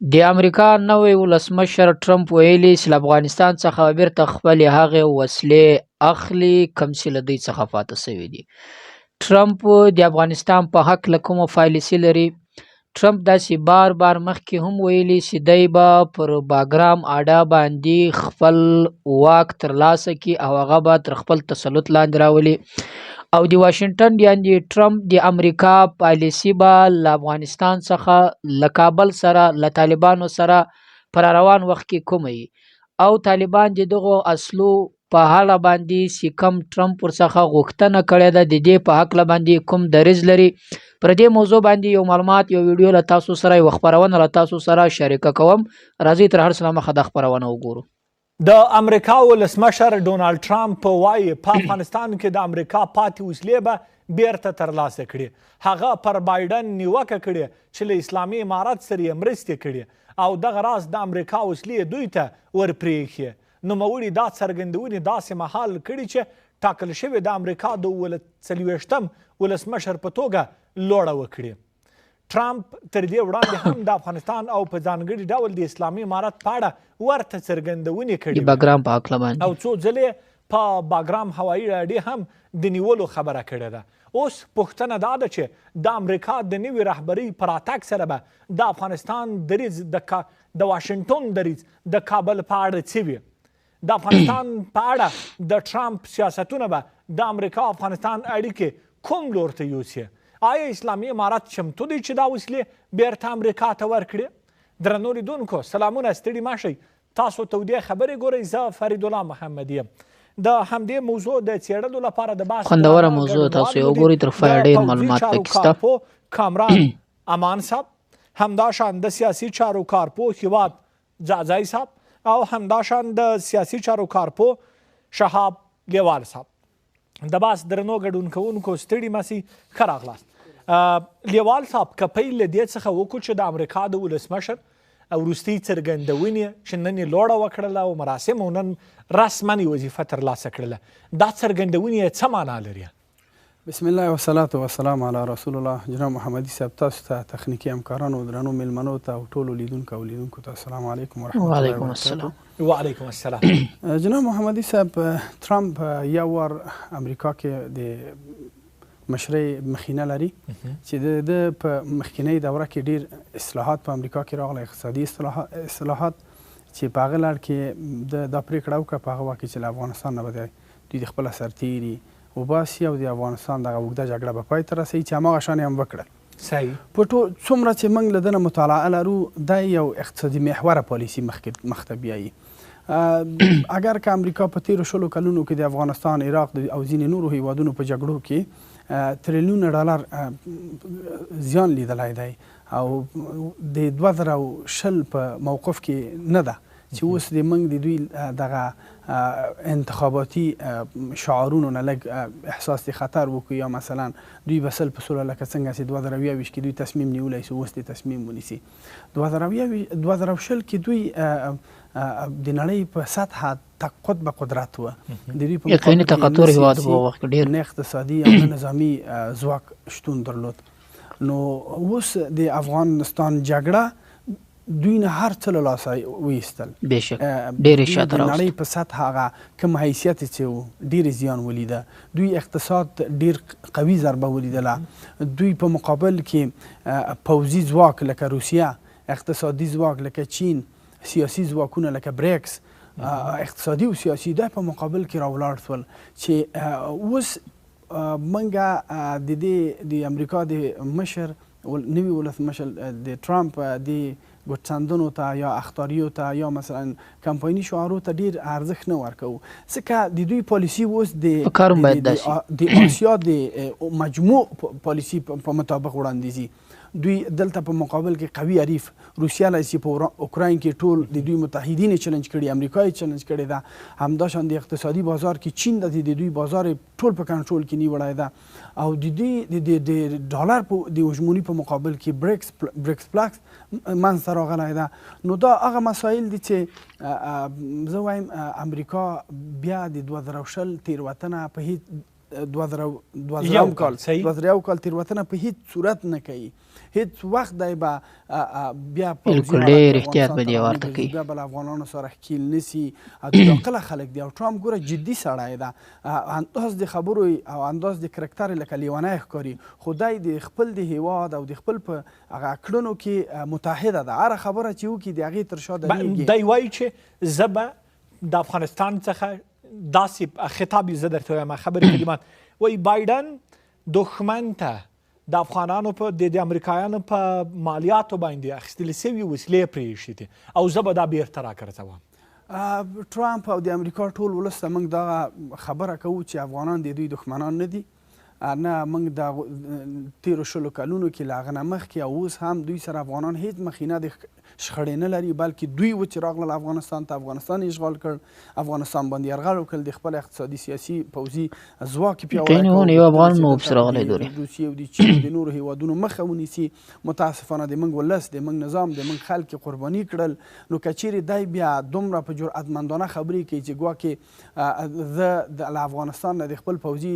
د امریکا نوی ولسمشر ټرمپ ویلي چې له افغانستان څخه بیرته خپلې هغې وسلې اخلي کوم چې له دوی څخه پاتې شوي دي. ټرمپ د افغانستان په هکله کومه پالیسي لري؟ ټرمپ داسې بار بار مخکې هم ویلي چې دی به پر باګرام اډا باندې خپل واک ترلاسه کړي او هغه به تر خپل تسلط لاندې راولي، او د واشنگټن یعنې ټرمپ د امریکا پالیسي به له افغانستان څخه له کابل سره له طالبانو سره پر روان وخت کې کومه وي، او طالبان د دغو اصلو په حاله باندې چې کوم ټرمپ ورڅخه غوښتنه کړې ده د دې په هکله باندې کوم دریځ لري. پر دې موضوع باندې یو معلومات یو ویډیو له تاسو سره یو خپرونه له تاسو سره شریکه کوم. راځئ تر هر څه نه مخه دا خپرونه وګورو. د امریکا ولسمشر ډونالد ټرمپ وایي په افغانستان کې د امریکا پاتې وسلې به بیرته ترلاسه کړي. هغه پر بایډن نیوکه کړې چې له اسلامي امارت سره یې مرستې کړي او دغه راز د امریکا وسلې دوی ته ورپرېښي. نوموړي دا څرګندونې داسې مهال کړي چې ټاکل شوې د امریکا د 40 ولسمشر په توګه لوړه وکړي. ټرمپ تر دې وړاندې هم د افغانستان او په ځانګړي ډول د اسلامي امارت په اړه ورته څرګندونې کړي د باګرام په هکله باندې او څو ځلې په باګرام هوایي اډې هم د نیولو خبره کړې ده. اوس پوښتنه دا ده چې د امریکا د نوي رهبرۍ په راتګ سره به د افغانستان دریځ د واشنګټن دریځ د کابل په اړه څه وي؟ د افغانستان په اړه د ټرمپ سیاستونه به د امریکا افغانستان اړیکې کوم لور ته یوسي؟ آیا اسلامي امارت چمتو دی چې دا وسلې بیرته امریکا ته ورکړي؟ درنو لیدونکو سلامونه، ستړي مه شئ، تاسو تودې خبرې ګورئ. زه فرید الله محمد یم. د همدې موضوع د څېړلو لپاره د بحث خوندوره موضوع تاسو یې وګورئ، تر پایه ډېر معلومات پکې شته. کامران امان صاحب، همداشان د سیاسي چارو کارپوه هیواد ځاځی صاحب او همداشان د سیاسي چارو کارپوه شهاب لیوال صاحب. د باس درنو ګډون کوونکو ستړي مه سئ، ښه راغلاست. لیوال صاحب، که پیل له دې څخه وکړو چې د امریکا د ولسمشر وروستۍ څرګندونې چې نن یې لوړه وکړله او مراسمو نن رسما وظیفه ترلاسه کړله، دا څرګندونې څه معنا لري؟ بسم الله والصلاة والسلام علی رسول الله. جناب محمدي صاحب، تاسو ته تخنیکي همکارانو، درنو میلمنو ته او ټولو لیدونکو او لیدونکو ته السلام علیکم ورحمة الله وبرکاته. وعلیکم السلام. جناب محمدي صاحب، ټرمپ یو وار امریکا کې د مشرۍ مخینه لري چې د په مخکینۍ دوره کې ډیر اصلاحات په امریکا کې راغله، اقتصادي اصلاحات چې په هغه لړ کې دا پرېکړه وکړه په هغه وخت کې چې له افغانستان نه به دوی د خپله سرتیري وباسي او د افغانستان دغه اوږده جګړه به پای ته رسوي، چې هماغه شان یې هم وکړل. صحیح. په څومره چې موږ له دنه مطالعه لرو، دا یو اقتصادي محوره پالیسي مخ ته بیایي. اگر که امریکا په تیرو 20 کلونو کې د افغانستان، عراق او ځینې نورو هیوادونو په جګړو کې تریلیونه ډالر زیان لیدلی دی او د 2020 په موقف کې نه ده چې اوس د موږ د دوی دغه انتخاباتي شعارونو نه لږ احساس د خطر وکړو، یا مثلا دوی به 100% لکه څنګه چې 2020 کې دوی تصمیم نیولی سو اوس د تصمیم ونیسي. 2020 کې دوی د نړۍ په سطحه قطب قدرت و، د دوی په یقیني تقاطر هیواد په وخت کې ډېر نه اقتصادي او نه نظامي ځواک شتون درلود. نو اوس د افغانستان جګړه دوی نه هر څه له لاسه وایستل، بېشک ډېرې شاته راوستل. د نړۍ په سطحه هغه کوم حیثیت چې و ډېرې زیان ولیده. دوی اقتصاد ډېر قوي ضربه ولیدله. دوی په مقابل کې پوځي ځواک لکه روسیه، اقتصادي ځواک لکه چین، سیاسي ځواکونه لکه بریکس، اقتصادي او سیاسي دا په مقابل کې راولاړ شول چې اوس موږ د دې د امریکا د مشر نوي ولسمشر د ټرمپ د ګوتڅندنو ته یا اخطاریو ته یا مثلا کمپایني شعارو ته ډیر ارزښت نه ورکوو، ځکه د دوی پالیسي اوس د آسیا د مجموع پالیسي په مطابق وړاندې ځي. دوی دلته په مقابل کې قوي حریف روسیه له چې په اوکراین کې ټول د دوی متحدین چلنج کړي، امریکا یې چلنج کړې ده، همداشان د اقتصادي بازار کې چین د دوی بازار ټول په کنټرول کې نیولی ده، او د دوی د ډالر د هجموني په مقابل کې بریکس پلکس منځته راغلی ده. نو دا هغه مسایل دي چې زه وایم امریکا بیا د 2020 تېروتنه په هیڅ 2023 کال تېروتنه په هیڅ صورت نه کوي. هیڅ وخت دی به بیا بالکل ډېر احتیاط به دې ورته کوي. بیا به له افغانانو سره ښکیل نیسي. دوی عاقله خلک دي او ټرامپ ګوره جدي سړی ده. انداز د خبرو او انداز د کرکټر لکه لیونی ښکاري، خو دی د خپل د هیواد او د خپل په هغه کړنو کې متحده ده. هره خبره چې وکړي د هغې تر شا درېږي. دی وایي چې زه به د افغانستان څخه داسې خطاب یې زه درته وایم خبرې کلمات وایي بایډن دښمن ته د افغانانو په د امریکایانو په مالیاتو باندې اخیستل سوي وسلې پرېښي دي او زه به دا بیرته راګرځوم. ټرامپ او د امریکا ټول ولس ته موږ دغه خبره کوو چې افغانان د دوی دښمنان نه دي. نه موږ د تېرو 20 کلونو کې له هغه نه مخکې او اوس هم دوی سره افغانان هیڅ مخینه د شخړې نه لري، بلکې دوی و چې راغلل افغانستان ته، افغانستان یې اشغال کړ، افغانستان باندې یرغل وکړل، د خپل اقتصادي سیاسي پوځي ځواک یې پیاوړی کړ، یو افغان نو ورسره راغلی دورې روسیې او د چین د نورو هیوادونو مخه ونیسي. متاسفانه د موږ ولس، د موږ نظام، د موږ خلک قرباني کړل. نو که چیرې دی بیا دومره په جرأتمندانه خبرې کوي چې ګواکې زه له افغانستان نه د خپل پوځي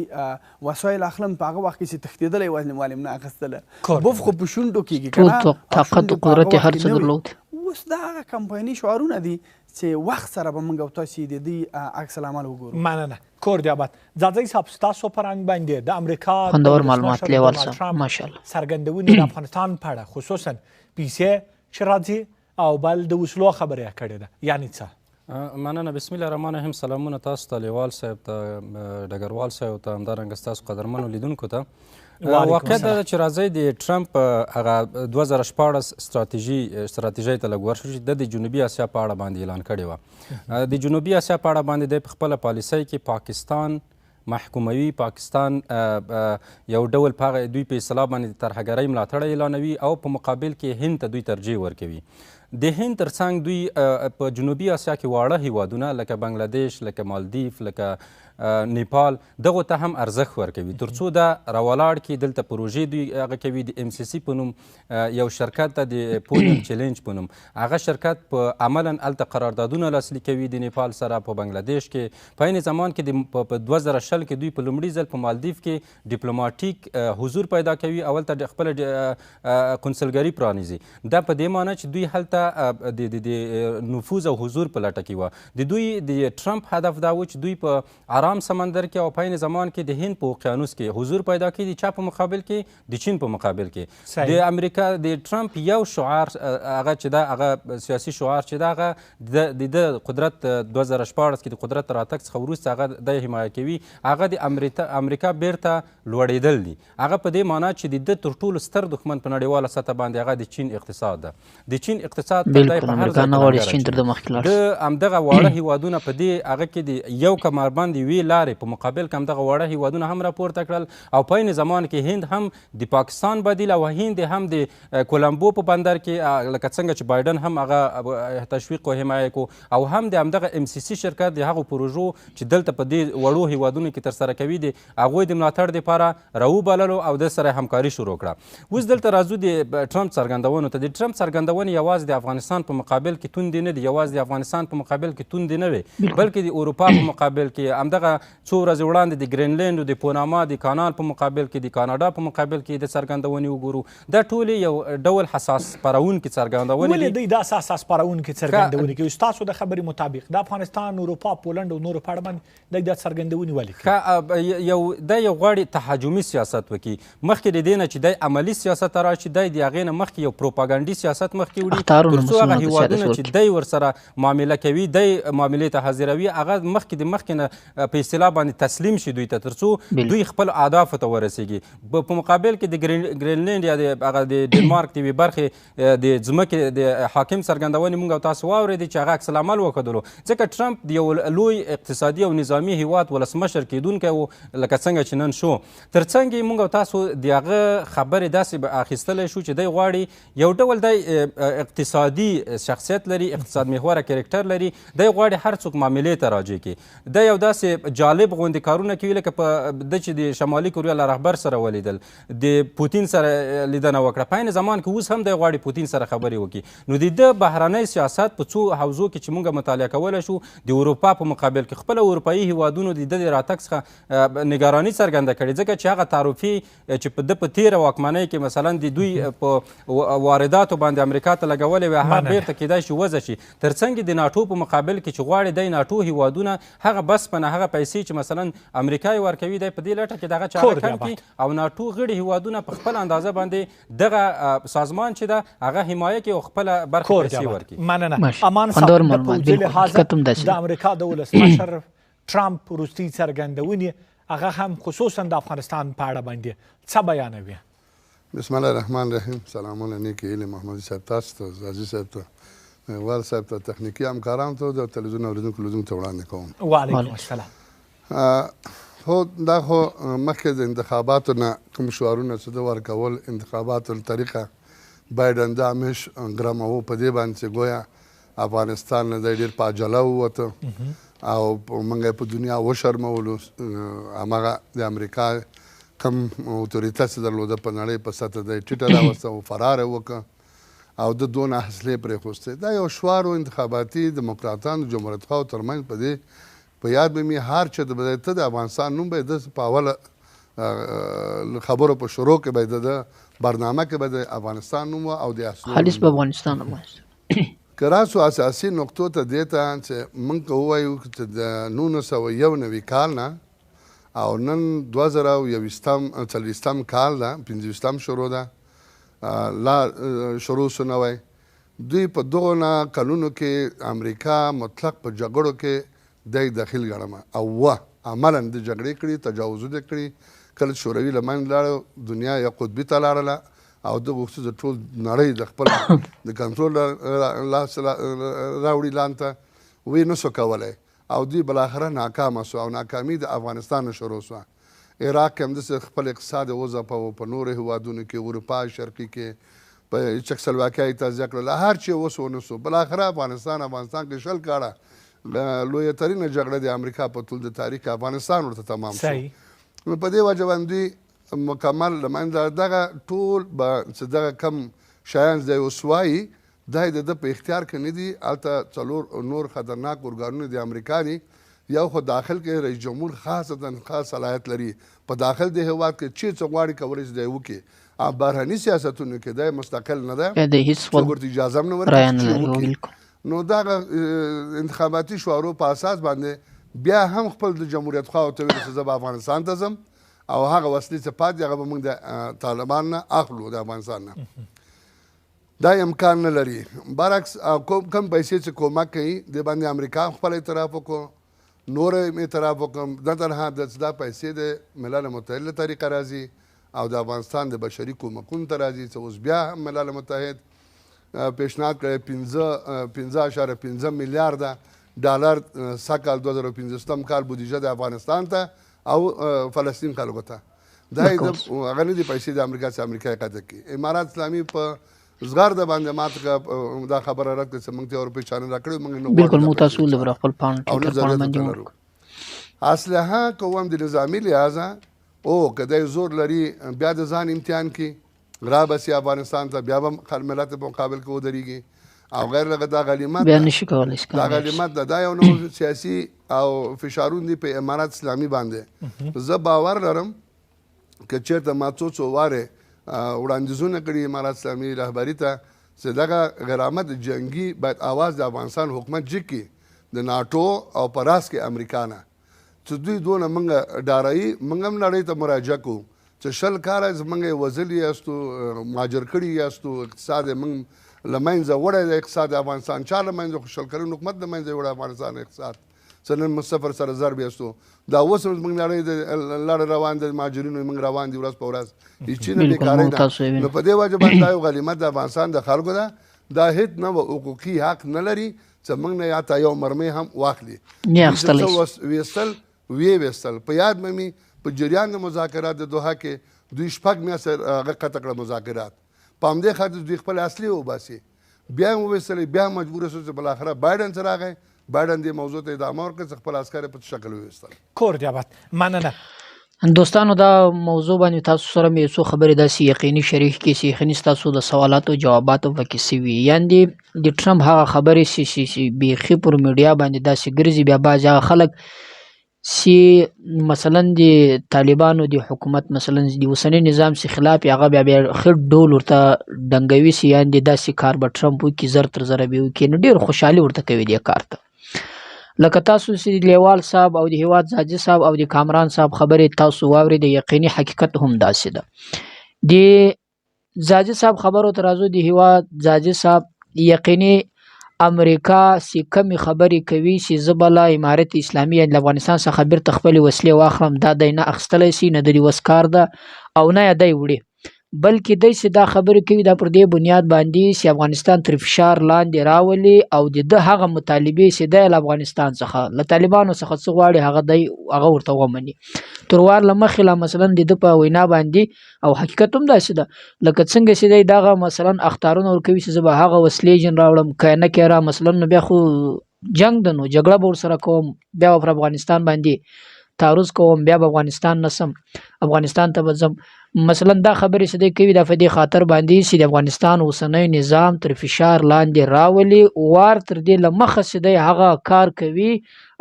وسایل اخلم، په هغه وخت کې چې تښتېدلی والم نه اخیستله، بوف خو په شونډو کېږي که نه، طاقت او قدرت یې هر څه درلود. اوس دا هغه کمپایني شعارونه دي چې وخت سره به موږ او تاسې د دې عکس العمل وګورو. مننه. کور دې آباد. ځاځی صاحب ستاسو په رنګ باندې د امریکا خوندور معلومات لیوال صاحب ماشاءالله څرګندونې د افغانستان په اړه خصوصا پیسې چې راځي او بل د وسلو خبرې کړې ده، یعنې څه؟ مننه. بسم الله الرحمن الرحیم. سلامونه تاسو ته، لیوال صاحب ته، ډګروال صاحب ته، همدارنګه ستاسو قدرمنو لیدونکو ته. واقعیت دا ده چې راځئ د ټرمپ هغه 2014 ستراتیژۍ ته لږ ورشو چې د جنوبي اسیا په اړه باندې اعلان کړې وه. د جنوبي اسیا په اړه باندې دی په خپله پالیسۍ کې پاکستان محکوموي، پاکستان یو ډول په هغه دوی په اصطلاح باندې د ترهګرۍ ملاتړ اعلانوي او په مقابل کې هند ته دوی ترجیح ورکوي. د هند ترڅنګ دوی په جنوبي اسیا کې واړه هیوادونه لکه بنګلادیش، لکه مالدیف، لکه نیپال، دغو ته هم ارزښت ورکوي تر څو دا راولاړ کړي. دلته پروژې دوی هغه کوي. د MCC په نوم یو شرکت ته د پولیم چیلنج په نوم هغه شرکت په عملا هلته قراردادونه لاسلیک کوي د نیپال سره په بنګلادیش کې. په عین زمان کې په 2020 کې دوی په لومړي ځل په مالدیف کې ډیپلوماټیک حضور پیدا کوي او هلته خپله قونسلګري پرانیزي. دا په دې معنی چې دوی هلته د نفوذ او حضور په لټه کې وه. د دوی د ټرمپ هدف دا و چې دوی په آرام سمندر کې او په عین زمان کې د هند په اوقیانوس کې حضور پیدا کړي. د چا په مقابل کې؟ د چین په مقابل کې. د امریکا د ټرمپ یو شعار هغه چې دا هغه سیاسي شعار چې دا هغه د قدرت 2014 کې د قدرت راتګ څخه وروسته هغه د حمایه کوي، هغه د امریکا بیرته لوړېدل دي. هغه په دې معنا چې د ده تر ټولو ستر دښمن په نړیواله سطح باندې هغه د چین اقتصاد ده. د چین اقتصاد ته دی په هر ځای کې د همدغه واړه هیوادونه په دې هغه کې د یو کمربند یوې لارې په مقابل کې همدغه واړه هیوادونه هم راپورته کړل او په عین زمان کې هند هم د پاکستان بدیل او هند هم د کولمبو په بندر کې لکه څنګه چې بایډن هم هغه تشویق او حمایه کو او هم د همدغه MCC شرکت د هغو پروژو چې دلته په دې وړو هیوادونو کې ترسره کوي د هغوی د ملاتړ دپاره راوبللو او د سره همکاري شروع کړه. اوس دلته راځو د ټرمپ څرګندونو ته. د ټرمپ څرګندونې یوازې د افغانستان په مقابل کې توندې نه دي، یوازې د افغانستان په مقابل کې توندې نه وي، بلکې د اروپا په مقابل کې همدغه څو ورځې وړاندې د ګرینلینډ او د پوناما د کانال په مقابل کې، د کاناډا په مقابل کې د څرګندونې وګورو. دا ټولې یو ډول حساس پارونکي څرګندونې دي. ولې دوی دا حساس پارونکي څرګندونې کوي؟ ستاسو د خبرې مطابق د افغانستان، اروپا، پولنډ او نورو په اړه باندې دوی دا څرګندونې ولې کوي؟ دا یو غواړي تهاجمي سیاست وکړي. مخکې د دې نه چې دی عملي سیاست ته راشي، دی د هغې نه مخکې یو پروپاګنډي سیاست مخکې وړي تر څو هغه هیوادونه چې دی ورسره معامله کوي، دی معاملې ته حاضروي، هغه مخکې د مخکې نه په اصطلاح باندې تسلیم شي دوی ته تر څو دوی خپل اهدافو ته ورسیږي. په مقابل کې د ګرینلینډ یا هغه د ډنمارک د یوې برخې د ځمکې د حاکم څرګندونې موږ او تاسو واورېدې چې هغه عکس العمل وښودلو، ځکه ټرمپ د یو لوی اقتصادي او نظامي هیواد ولسمشر کیدونکی و لکه څنګه چې نن شو. تر څنګ یې موږ او تاسو د هغه خبرې داسې اخیستلی شو چې دی غواړي یو ډول دی اقتصادي شخصیت لري، اقتصاد محوره کرکټر لري، دی غواړي هر څوک معاملې ته راجع کړي. دی یو داسې داسې جالب غوندې کارونه کوي لکه په ده چې د شمالي کوریا له رهبر سره ولیدل، د پوتین سره لیدنه وکړه. په عین زمان کې اوس هم دی غواړي پوتین سره خبرې وکړي. نو د ده بهرنی سیاست په څو حوزو کې چې موږ مطالعه کولی شو، د اروپا په مقابل کې خپله اروپایي هیوادونو د ده د راتګ څخه نګراني څرګنده کړې، ځکه چې هغه تعرفي چې په ده په تېره واکمنۍ کې مثلا د دوی په وارداتو باندې امریکا ته لګولې وې، هغه بیرته کیدای شي وضع شي. تر څنګ د ناټو په مقابل کې چې غواړي دی ناټو هیوادونه هغه بسپنه هغه پیسې چې مثلا امریکا یې ورکوي دی په دې لټه کې دغه چاره کم کړي او ناټو غړي هیوادونه په خپل اندازه باندې دغه سازمان چې ده هغه حمایه کړي او خپله برخه پیسې ورکړي. مننه. امان صاحب، د پوځي لحاظه د امریکا د ولسمشر ټرمپ وروستي څرګندونې هغه هم خصوصا د افغانستان په اړه باندې څه بیانوي؟ بسم الله الرحمن الرحیم. سلامونه نیکی هیلې محمدي صاحب تاسو ته، عزیز صاحب ته، وال صاحب ته، تخنیکي همکارانو ته، د تلویزیون اورېدونکو لوزونکو ته وړاندې کوم. وعلیکم السلام. خو دا خو مخکې د انتخاباتو نه کوم شعارونه چې ده ورکول، انتخاباتو الطریقه بایډن دا همیش ګرموه په دې باندې چې ګویا افغانستان نه دی ډېر په عجله ووته او موږ یې په دنیا وشرمولو. هماغه د امریکا کم اوتوریته چې درلوده په نړۍ په سطح دی ټیټه راوسته او فرار یې وکړه او د دونه حسلې پرېښوستې. دا یو شعار و انتخاباتي دموکراتانو جمهوریت خواو ترمنځ. په دې په یاد به مې هر چې د ته د افغانستان نوم به یې د په اوله خبرو په شروع کې به یې د برنامه کې به د افغانستان نوم او د خالص په افغانستان که راسو اساسي نقطو ته دې ته چې موږ ووایو چې د 1991 کال نه او نن 2021 کال ده، 25 شروع ده، لا شروع سو نه وای. دوی په دغه کلونو کې امریکا مطلق په جګړو کې دی داخل ګڼمه او عملا د جګړې کړي، تجاوزونه کړي. کله شوروي له منځه لاړه، دنیا یا قطبي ته لاړله او ده غوښتل د ټول نړۍ د خپل د کنټرول لاس راوړي لاندې ته، ویې نه سو کولی او دوی بالاخره ناکامه سو او ناکامي د افغانستان نه شروع سوه. عراق کې همداسې خپل اقتصاد یې وځپه، په نورو هیوادونو کې، اروپا شرقي کې، په چکسلواکیا یې تجزیه کړله، هر چې وسو ونه سو. بالاخره افغانستان کې 20 کاله لویه ترینه جګړه د امریکا په ټول د تاریخ افغانستان ورته تمام شو. نو په دې وجه باندې مکمل له منځه دغه ټول به چې دغه کم شیان دی اوس وایي دا د ده په اختیار کې نه دي. هلته څلور نور خطرناک ارګانونه د امریکا دي. یو خو داخل کې رئیس جمهور خاصتا خاص صلاحیت لري په داخل د هیواد کې چې څه غواړي کولی شي دی وکړي. بهرني سیاستونو کې دی مستقل نه ده، څوک ورته اجازه هم نه ورکوي. نو دغه انتخاباتي شعارو په اساس باندې بیا هم خپل د جمهوریت خواو ته ویل چې زه به افغانستان ته ځم او هغه وسلې چې پاتې هغه به موږ د طالبان نه اخلو د افغانستان نه. دا امکان نه لري. برعکس کم پیسې چې کومک کوي د باندې امریکا خپل اعتراف وکړو، نور یې اعتراف وکړم. نه تنها دا پیسې د ملل متحد له طریقه راځي او د افغانستان د بشري کومکونو ته راځي چې اوس بیا هم ملل متحد پیشنهاد کړی 15.5 میلیارده ډالر سږ کال 2015 کال بودیجه د افغانستان ته او فلسطین خلکو ته. دا هغه نه دي پیسې د امریکا چې امریکا یې قطع کړي. امارات اسلامي په زغرده باندې ماته دا خبره رد کړه چې موږ ته اروپایي چانل راکړی، موږ نه بالکل متاسول د خپل پان ټیکر پر باندې اسلحه کوم د نظامی لحاظه او کدی زور لري بیا د ځان امتحان کې را بسي افغانستان ته، بیا به ملت په مقابل کې ودرېږي او غیر لغه دا غلیمت بیا نشي کولی دا غلیمت دا یو نو سیاسي او فشارون دي په امارات اسلامي باندې. زه باور لرم که چېرته ما څو واره وړاندیزونه کړي امارات اسلامي رهبري ته چې دغه غرامت جنګي باید آواز د افغانستان حکومت جګ کړي د ناټو او په راس کې امریکا نه، چې دوی دونه موږ ډاروي. موږ هم نړۍ ته مراجعه کوو چې 20 کاله زموږ یې وژلي یاستو، مهاجر کړي یاستو، اقتصاد یې موږ له منځه وړی دی. اقتصاد افغانستان چا له منځه خو 20 کلن حکومت له منځه یې وړی افغانستان اقتصاد چې نن مصفر سره ضرب یاستو. دا اوس هم زموږ نړۍ د لاره روان دی، مهاجرینو موږ روان دي ورځ په ورځ، هېڅ نه بېکارۍ ده. نو په دې وجه باندې دا یو غلیمت د افغانستان د خلکو ده. دا هېڅ نه حقوقي حق نه لري چې موږ نه یا تا یو مرمۍ هم واخلي. ویستل په یاد مې په جریان د مذاکرات د دوحه کې دوی 6 میاشتې هغه قطع کړه مذاکرات. په همدې خاطر دوی خپل اصلي وباسي، بیا یې وویستلی، بیا مجبوره شو چې بالاخره بایډن سره راغی، بایډن دې موضوع ته ادامه ورکړي چې خپل عسکر په شکل وویستل. کور دی آباد. مننه. دوستانو دا موضوع باندې تاسو سره مې څو خبرې داسې یقیني شریک کړي چې یقیني ستاسو د سوالاتو جواباتو پکې سوي. یعنې د ټرمپ هغه خبرې چې بیخي پر میډیا باندې داسې ګرځي، بیا بعض هغه خلک چې مثلا د طالبانو د حکومت مثلا د اوسني نظام سي خلاف هغه بیا ښه ډول ورته ډنګوي چې یعنې داسې کار به ټرمپ وکړي، زر تر زره به وکړي، نو ډېر خوشحالي ورته کوي دې کار ته. لکه تاسو چې لیوال صاحب او د هیواد زاجي صاحب او د کامران صاحب خبرې تاسو واورئ، د یقیني حقیقت هم داسې ده. د زاجي صاحب خبرو ته راځو. د هیواد زاجي صاحب یقیني امریکا چې کمې خبرې کوي چې زه به له امارت اسلامي یعنې له افغانستان څخه بیرته خپلې وسلې واخلم، دا دی نه اخیستلی شي، نه د دې وس کار ده او نه یې دی وړي، بلکې دی چې دا خبرې کوي دا پر دې بنیاد باندې چې افغانستان تر فشار لاندې راولي او د ده هغه مطالبې چې دی له افغانستان څخه له طالبانو څخه څه غواړي هغه دی هغه ورته ومني. تر وار له مخکې لا مثلا د ده په وینا باندې او حقیقت هم داسې ده لکه څنګه چې دی دغه مثلا اخطارونه ورکوي چې زه به هغه وسلې جن راوړم، که نه کې را مثلا نو بیا خو جنګ ده، نو جګړه به ورسره کوم، بیا به پر افغانستان باندې تعرض کوم، بیا به افغانستان نسم، افغانستان ته به ځم. مثلا دا خبرې چې دی کوي دا په دې خاطر باندې چې د افغانستان اوسنی نظام تر فشار لاندې راولي، وار تر دې له مخه چې دی هغه کار کوي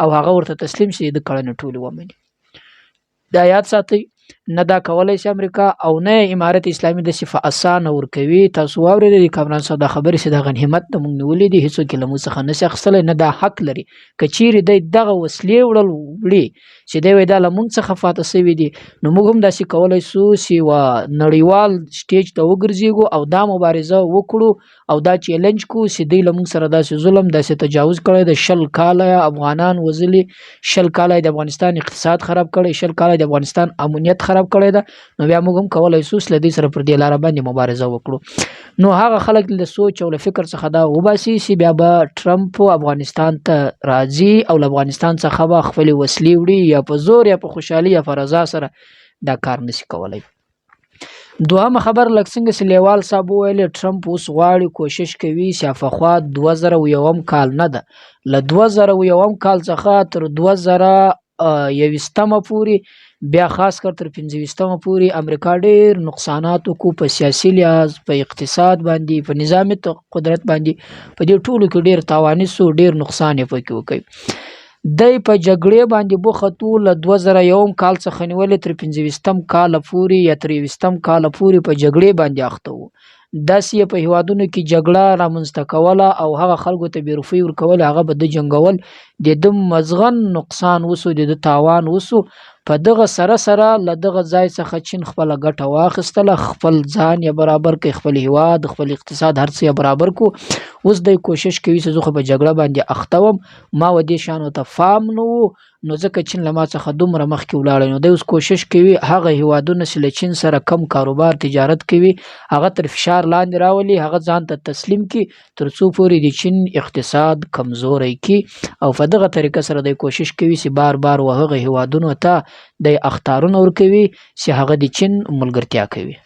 او هغه ورته تسلیم شي د کړنې ټولې ومني. دا یاد ساتئ، نه دا کولی شي امریکا او نه امارت اسلامي داسې په اسانه ورکوي. تاسو واورئ د کامران صاحب دا خبرې چې دغه همت د موږ نیولې دي هېڅوک یې له موږ څخه نشي اخیستلی، نه دا حق لري. که چیرې دی دغه وسلې وړي چې دی وایي دا له موږ څخه پاته شوي دي، نو موږ هم داسې کولی شو چې یوه نړیوال سټیج ته وګرځېږو او دا مبارزه وکړو او دا چیلنج کو چې دوی له موږ سره داسې ظلم داسې تجاوز کړی د 20 کاله افغانان وژلي، 20 کاله د افغانستان اقتصاد خراب کړی، 20 کاله د افغانستان امنیت خراب کړی ده، نو بیا موږ هم کولی شو چې له دوی سره پر دې لاره باندې مبارزه وکړو. نو هغه خلک له سوچ او له فکر څخه دا وباسي چې بیا به ټرمپ افغانستان ته راځي او له افغانستان څخه به خپلې وسلې وړي یا په زور یا په خوشحالي یا په رضا سره دا کار نشي کولی. دوهمه خبر لکه څنګه چې لیوال صاحب وویل ټرمپ اوس غواړي کوشش کوي چې پخوا 2001 کال نه ده، له 2001 کال څخه تر 2021 پورې بیا خاص کر تر 25 پورې امریکا ډېر نقصانات وکړو په سیاسي لحاظ، په اقتصاد باندې، په نظامي قدرت باندې، په دې ټولو کې ډېر تاواني سو، ډېر نقصان یې پکې وکړ. دی په جګړې باندې بوخت و، له 2001 کال څخه نیولې تر 25 کال پورې یا تر 20 کال پورې په جګړې باندې اخته و. داسې په هیوادونو کې جګړه رامنځته کوله او هغه خلکو ته بېروفۍ ورکول، هغه به د جنګول، د ده مزغن نقصان وسو، د ده تاوان وسو. په دغه سره سره له دغه ځای څخه چین خپله ګټه واخیستله، خپل ځان یې برابر کړي، خپل هیواد، خپل اقتصاد، هر څه یې برابر کړو. اوس دی کوشش کوي چې زه خو په جګړه باندې اخته وم، ما و دې شیانو ته پام نه و، نو ځکه چین له ما څخه دومره مخکې ولاړی. نو دی اوس کوشش کوي هغه هیوادونه چې له چین سره کم کاروبار تجارت کوي هغه تر فشار لاندې راولي، هغه ځان ته تسلیم کړي تر څو پورې د چین اقتصاد کمزوری کړي. او په دغه طریقه سره دی کوشش کوي چې بار بار و هغه هیوادونو ته د اخطارونه ورکوي چې هغه د چین ملګرتیا کوي.